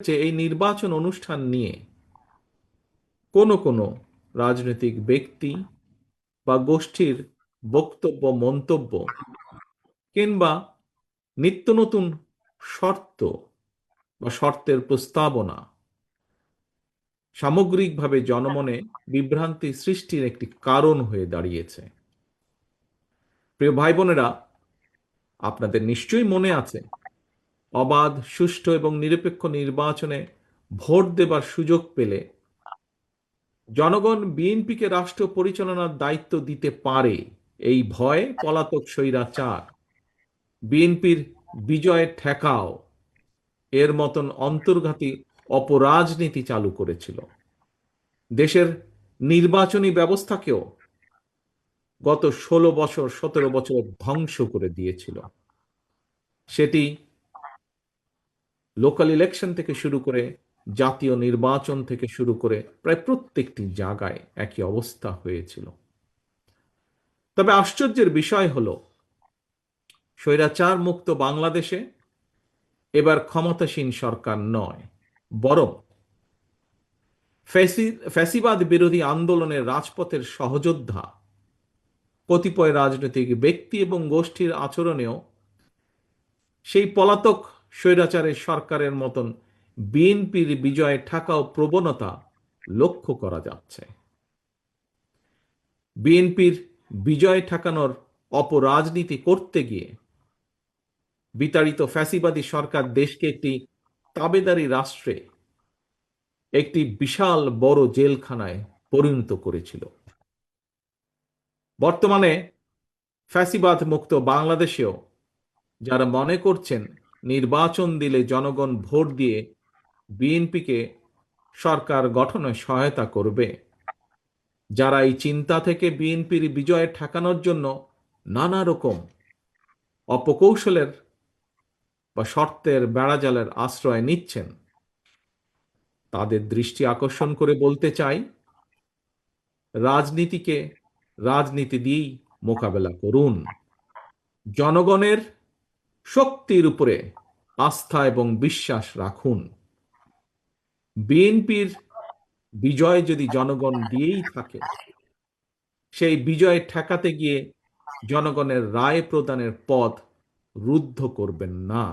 যে এই নির্বাচন অনুষ্ঠান নিয়ে কোনো রাজনৈতিক ব্যক্তি বা গোষ্ঠীর বক্তব্য, মন্তব্য কিংবা নিত্য নতুন শর্ত বা শর্তের প্রস্তাবনা সামগ্রিকভাবে জনমনে বিভ্রান্তি সৃষ্টির একটি কারণ হয়ে দাঁড়িয়েছে। প্রিয় ভাই বোনেরা, আপনাদের নিশ্চয়ই মনে আছে অবাধ, সুষ্ঠু এবং নিরপেক্ষ নির্বাচনে ভোট দেবার সুযোগ পেলে জনগণ বিএনপিকে রাষ্ট্র পরিচালনার দায়িত্ব দিতে পারে এই ভয়ে পলাতক স্বৈরাচার বিএনপির বিজয় ঠেকাও এর মতন অন্তর্ঘাতী অপরাজনীতি চালু করেছিল। দেশের নির্বাচনী ব্যবস্থাকেও গত 16 বছর 17 বছর ধ্বংস করে দিয়েছিল। সেটি লোকাল ইলেকশন থেকে শুরু করে জাতীয় নির্বাচন থেকে শুরু করে প্রায় প্রত্যেকটি জায়গায় একই অবস্থা হয়েছিল। তবে আশ্চর্যের বিষয় হলো স্বৈরাচার মুক্ত বাংলাদেশে এবার ক্ষমতাসীন সরকার নয়, বরং ফ্যাসিবাদ বিরোধী আন্দোলনের রাজপথের সহযোদ্ধা কতিপয় রাজনৈতিক ব্যক্তি এবং গোষ্ঠীর আচরণেও সেই পলাতক স্বৈরাচারের সরকারের মতন বিএনপির বিজয় ঠেকাও প্রবণতা লক্ষ্য করা যাচ্ছে। বিএনপির বিজয় ঠেকানোর অপরাজনীতি করতে গিয়ে বিতাড়িত ফ্যাসিবাদী সরকার দেশকে একটি তাবেদারি রাষ্ট্রে, একটি বিশাল বড় জেলখানায় পরিণত করেছিল। বর্তমানে ফ্যাসিবাদ মুক্ত বাংলাদেশেও যারা মনে করছেন নির্বাচন দিলে জনগণ ভোট দিয়ে বিএনপিকে সরকার গঠনে সহায়তা করবে, যারা এই চিন্তা থেকে বিএনপির বিজয় ঠেকানোর জন্য নানা রকম অপকৌশলের বা শর্তের বেড়াজালের আশ্রয় নিচ্ছেন, তাদের দৃষ্টি আকর্ষণ করে বলতে চাই, রাজনীতিকে রাজনীতি দিয়েই মোকাবেলা করুন। জনগণের শক্তির উপরে আস্থা এবং বিশ্বাস রাখুন। বিএনপির বিজয় যদি জনগণ দিয়েই থাকে, সেই বিজয় ঠেকাতে গিয়ে জনগণের রায় প্রদানের পথ রুদ্ধ করবেন না।